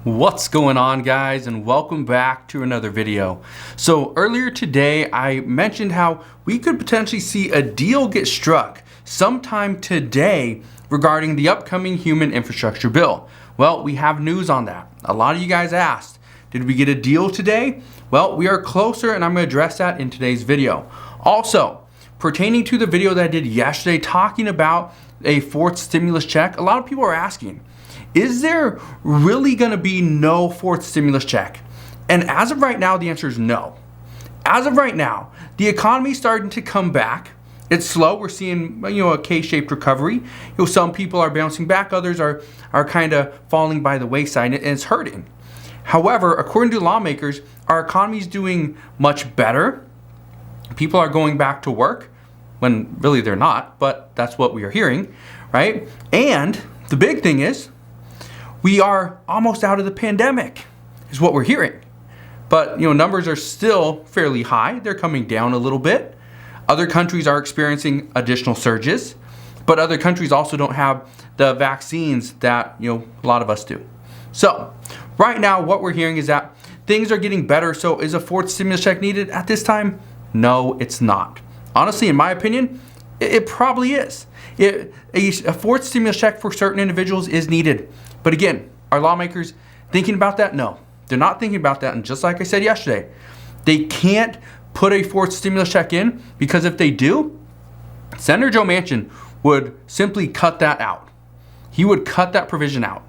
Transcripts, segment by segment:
What's going on, guys, and welcome back to another video. So earlier today I mentioned how we could potentially see a deal get struck sometime today regarding the upcoming human infrastructure bill. Well, we have news on that. A lot of you guys asked, did we get a deal today? Well, we are closer, and I'm going to address that in today's video. Also, pertaining to the video that I did yesterday talking about a fourth stimulus check, a lot of people are asking, is there really going to be no fourth stimulus check? And as of right now, the answer is no. As of right now, the economy is starting to come back. It's slow. We're seeing, a K-shaped recovery. Some people are bouncing back. Others are kind of falling by the wayside, and it's hurting. However, according to lawmakers, our economy is doing much better. People are going back to work when really they're not, but that's what we are hearing, right? And the big thing is, we are almost out of the pandemic, is what we're hearing. But, numbers are still fairly high. They're coming down a little bit. Other countries are experiencing additional surges, but other countries also don't have the vaccines that, a lot of us do. So, right now, what we're hearing is that things are getting better. So, is a fourth stimulus check needed at this time? No, it's not. Honestly, in my opinion, it probably is. A fourth stimulus check for certain individuals is needed. But again, are lawmakers thinking about that? No, they're not thinking about that. And just like I said yesterday, they can't put a fourth stimulus check in because if they do, Senator Joe Manchin would simply cut that out. He would cut that provision out.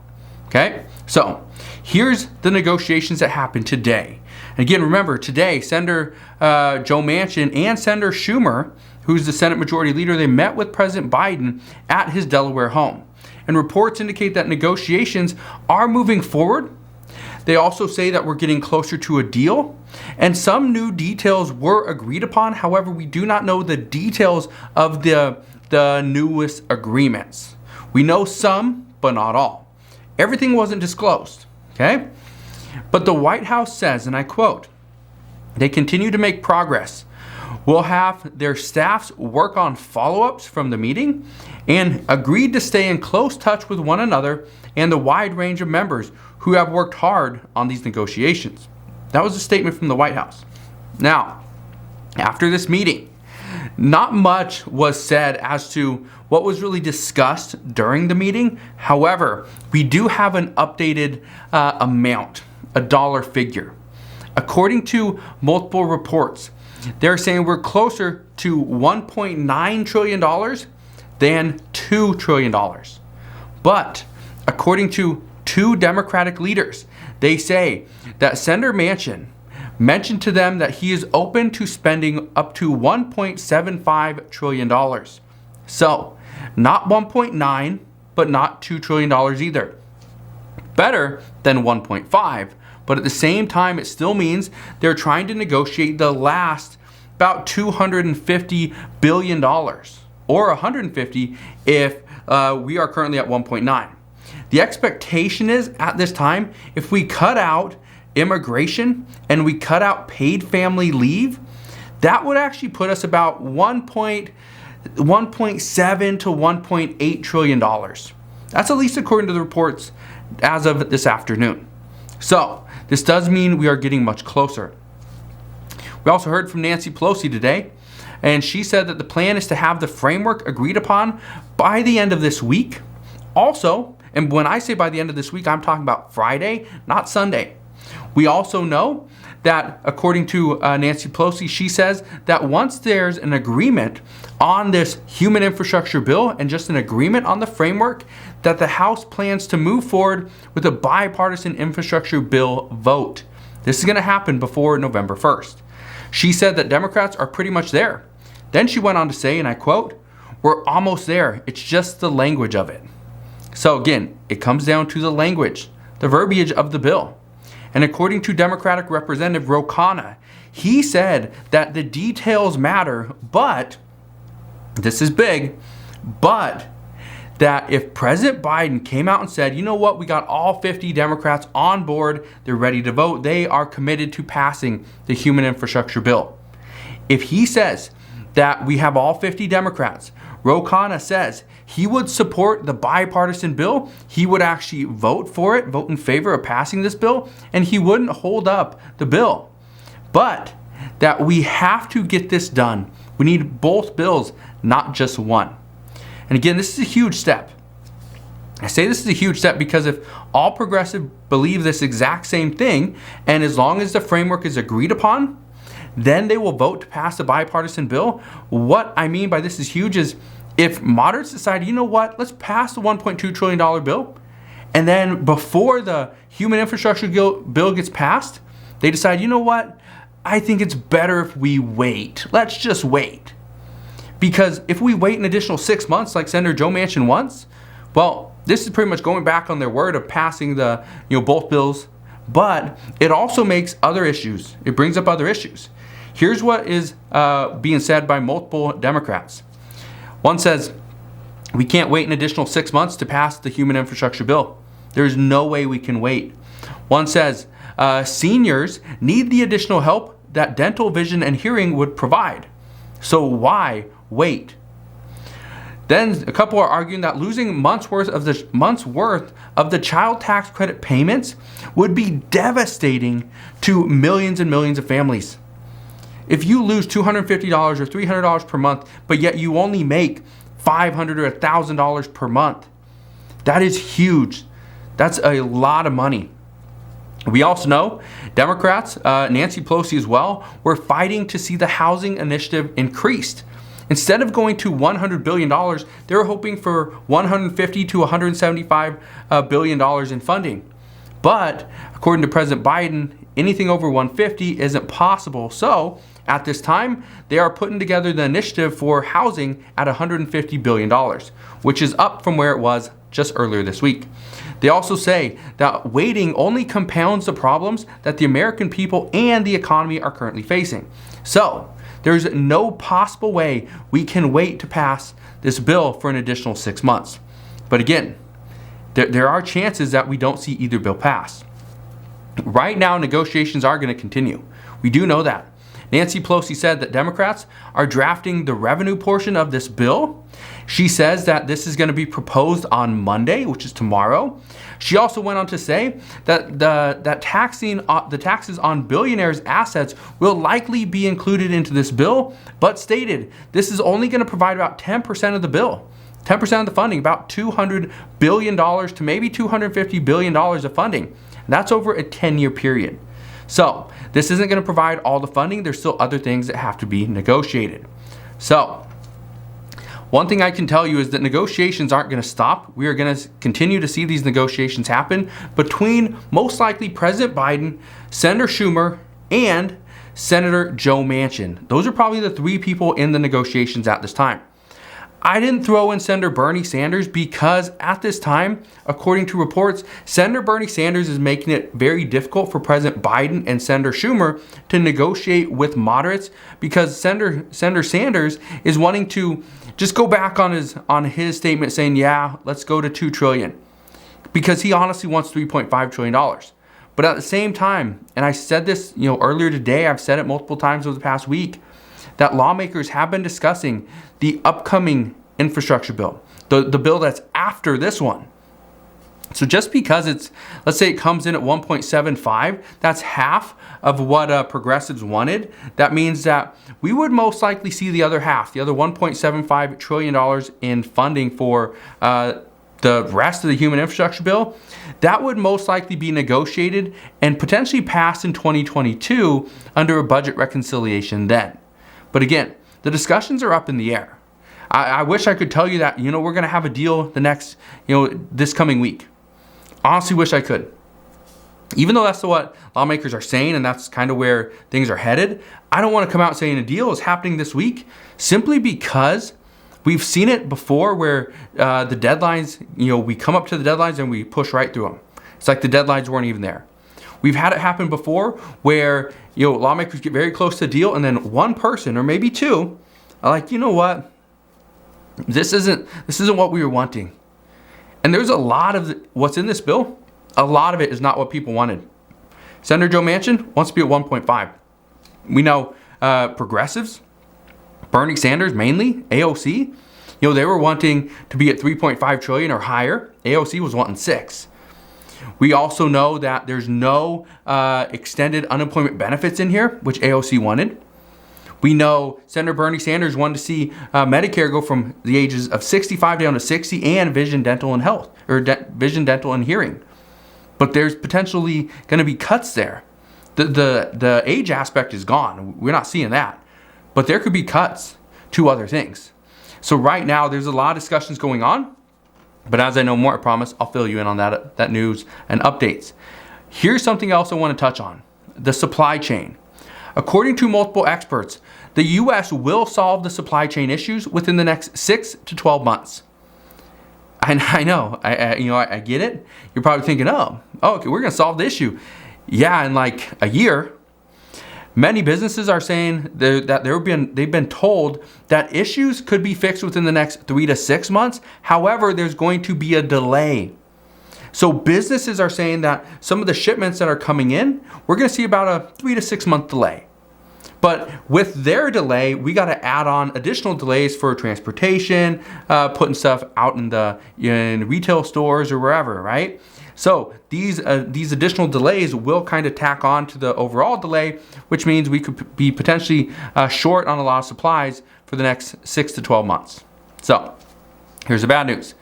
Okay? So here's the negotiations that happened today. And again, remember, today, Senator Joe Manchin and Senator Schumer, who's the Senate Majority Leader, they met with President Biden at his Delaware home. And reports indicate that negotiations are moving forward. They also say that we're getting closer to a deal. And some new details were agreed upon. However, we do not know the details of the newest agreements. We know some, but not all. Everything wasn't disclosed, okay? But the White House says, and I quote, "They continue to make progress. We'll have their staffs work on follow-ups from the meeting and agreed to stay in close touch with one another and the wide range of members who have worked hard on these negotiations." That was a statement from the White House. Now, after this meeting, not much was said as to what was really discussed during the meeting. However, we do have an updated amount, a dollar figure. According to multiple reports, they're saying we're closer to $1.9 trillion than $2 trillion. But according to two Democratic leaders, they say that Senator Manchin mentioned to them that he is open to spending up to $1.75 trillion. So, not 1.9, but not $2 trillion either. Better than 1.5. But at the same time, it still means they're trying to negotiate the last about $250 billion, or 150 if we are currently at 1.9. The expectation is at this time, if we cut out immigration and we cut out paid family leave, that would actually put us about 1.7 to $1.8 trillion. That's at least according to the reports as of this afternoon. So, this does mean we are getting much closer. We also heard from Nancy Pelosi today, and she said that the plan is to have the framework agreed upon by the end of this week. Also, and when I say by the end of this week, I'm talking about Friday, not Sunday. We also know that according to Nancy Pelosi, she says that once there's an agreement on this human infrastructure bill and just an agreement on the framework, that the House plans to move forward with a bipartisan infrastructure bill vote. This is going to happen before November 1st. She said that Democrats are pretty much there. Then she went on to say, and I quote, "We're almost there. It's just the language of it." So again, it comes down to the language, the verbiage of the bill. And according to Democratic Representative Ro Khanna, he said that the details matter, but, this is big, but that if President Biden came out and said, you know what, we got all 50 Democrats on board, they're ready to vote, they are committed to passing the human infrastructure bill. If he says that we have all 50 Democrats Ro Khanna says he would support the bipartisan bill. He would actually vote for it, vote in favor of passing this bill, and he wouldn't hold up the bill. But that we have to get this done. We need both bills, not just one. And again, this is a huge step. I say this is a huge step because if all progressives believe this exact same thing, and as long as the framework is agreed upon, then they will vote to pass the bipartisan bill. What I mean by this is huge is if moderates decide, you know what, let's pass the $1.2 trillion bill, and then before the human infrastructure bill gets passed, they decide, you know what, I think it's better if we wait. Let's just wait. Because if we wait an additional 6 months like Senator Joe Manchin wants, well, this is pretty much going back on their word of passing the, both bills, but it also makes other issues. It brings up other issues. Here's what is being said by multiple Democrats. One says, we can't wait an additional 6 months to pass the human infrastructure bill. There's no way we can wait. One says, seniors need the additional help that dental, vision, and hearing would provide. So why wait? Then a couple are arguing that losing months worth of the child tax credit payments would be devastating to millions and millions of families. If you lose $250 or $300 per month, but yet you only make $500 or $1,000 per month, that is huge. That's a lot of money. We also know Democrats, Nancy Pelosi as well, were fighting to see the housing initiative increased. Instead of going to $100 billion, they were hoping for $150 to $175 billion in funding. But according to President Biden, anything over $150 isn't possible. So at this time, they are putting together the initiative for housing at $150 billion, which is up from where it was just earlier this week. They also say that waiting only compounds the problems that the American people and the economy are currently facing. So there's no possible way we can wait to pass this bill for an additional 6 months. But again, there are chances that we don't see either bill pass. Right now, negotiations are going to continue. We do know that. Nancy Pelosi said that Democrats are drafting the revenue portion of this bill. She says that this is going to be proposed on Monday, which is tomorrow. She also went on to say that the taxes on billionaires' assets will likely be included into this bill, but stated this is only going to provide about 10% of the bill. 10% of the funding, about $200 billion to maybe $250 billion of funding. That's over a 10-year period. So this isn't going to provide all the funding. There's still other things that have to be negotiated. So one thing I can tell you is that negotiations aren't going to stop. We are going to continue to see these negotiations happen between most likely President Biden, Senator Schumer, and Senator Joe Manchin. Those are probably the three people in the negotiations at this time. I didn't throw in Senator Bernie Sanders because at this time, according to reports, Senator Bernie Sanders is making it very difficult for President Biden and Senator Schumer to negotiate with moderates because Senator Sanders is wanting to just go back on his statement saying, yeah, let's go to $2 trillion, because he honestly wants $3.5 trillion. But at the same time, and I said this earlier today, I've said it multiple times over the past week, that lawmakers have been discussing the upcoming infrastructure bill, the bill that's after this one. So just because let's say it comes in at 1.75, that's half of what progressives wanted. That means that we would most likely see the other half, the other $1.75 trillion in funding for the rest of the human infrastructure bill. That would most likely be negotiated and potentially passed in 2022 under a budget reconciliation then. But again, the discussions are up in the air. I wish I could tell you that, we're going to have a deal this coming week. Honestly wish I could. Even though that's what lawmakers are saying and that's kind of where things are headed, I don't want to come out saying a deal is happening this week simply because we've seen it before where the deadlines, we come up to the deadlines and we push right through them. It's like the deadlines weren't even there. We've had it happen before where lawmakers get very close to a deal and then one person or maybe two are like, you know what? This isn't what we were wanting. And there's a lot of what's in this bill. A lot of it is not what people wanted. Senator Joe Manchin wants to be at 1.5. We know progressives, Bernie Sanders mainly, AOC, You know, they were wanting to be at 3.5 trillion or higher. AOC was wanting 6. We also know that there's no extended unemployment benefits in here, which AOC wanted. We know Senator Bernie Sanders wanted to see Medicare go from the ages of 65 down to 60, and vision, dental, and health, or vision, dental, and hearing. But there's potentially going to be cuts there. The age aspect is gone. We're not seeing that. But there could be cuts to other things. So right now, there's a lot of discussions going on. But as I know more, I promise I'll fill you in on that news and updates. Here's something else I want to touch on: the supply chain. According to multiple experts, the U.S. will solve the supply chain issues within the next 6 to 12 months. And I know, I get it. You're probably thinking, oh, okay, we're going to solve the issue. Yeah, in like a year. Many businesses are saying that they've been told that issues could be fixed within the next 3 to 6 months. However, there's going to be a delay. So businesses are saying that some of the shipments that are coming in, we're going to see about a 3 to 6 month delay. But with their delay, we got to add on additional delays for transportation, putting stuff out in retail stores or wherever, right? So these additional delays will kind of tack on to the overall delay, which means we could be potentially short on a lot of supplies for the next 6 to 12 months. So here's the bad news.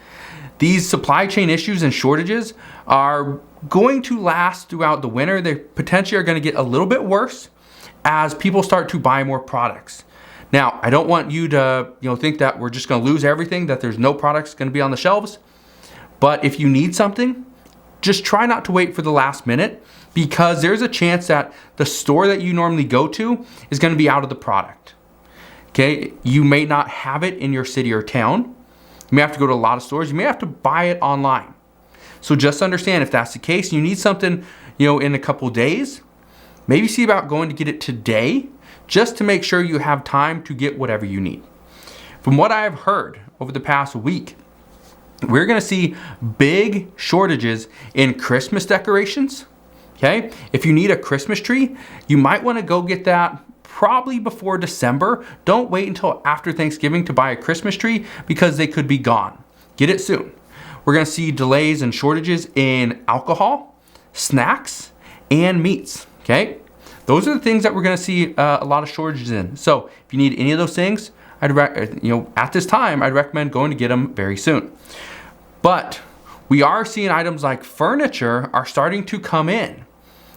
These supply chain issues and shortages are going to last throughout the winter. They potentially are going to get a little bit worse as people start to buy more products. Now, I don't want you to think that we're just going to lose everything, that there's no products going to be on the shelves. But if you need something, just try not to wait for the last minute, because there's a chance that the store that you normally go to is going to be out of the product. Okay, you may not have it in your city or town. You may have to go to a lot of stores. You may have to buy it online. So just understand, if that's the case, you need something, in a couple days, maybe see about going to get it today, just to make sure you have time to get whatever you need. From what I have heard over the past week, we're going to see big shortages in Christmas decorations. Okay, if you need a Christmas tree, you might want to go get that probably before December. Don't wait until after Thanksgiving to buy a Christmas tree, because they could be gone. Get it soon. We're going to see delays and shortages in alcohol, snacks, and meats. Okay, those are the things that we're going to see a lot of shortages in. So if you need any of those things, at this time, I'd recommend going to get them very soon. But we are seeing items like furniture are starting to come in.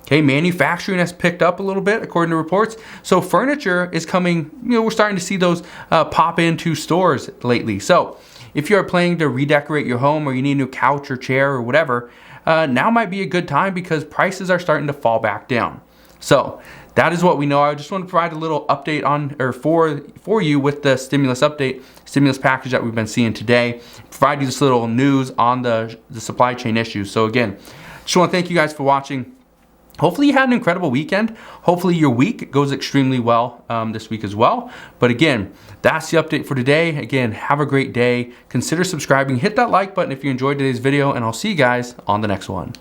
Okay, manufacturing has picked up a little bit according to reports. So furniture is coming, we're starting to see those pop into stores lately. So if you are planning to redecorate your home, or you need a new couch or chair or whatever, now might be a good time, because prices are starting to fall back down. So that is what we know. I just want to provide a little update on, or for you, with the stimulus package that we've been seeing today. Provide you this little news on the supply chain issues. So again, just want to thank you guys for watching. Hopefully you had an incredible weekend. Hopefully your week goes extremely well this week as well. But again, that's the update for today. Again, have a great day. Consider subscribing. Hit that like button if you enjoyed today's video, and I'll see you guys on the next one.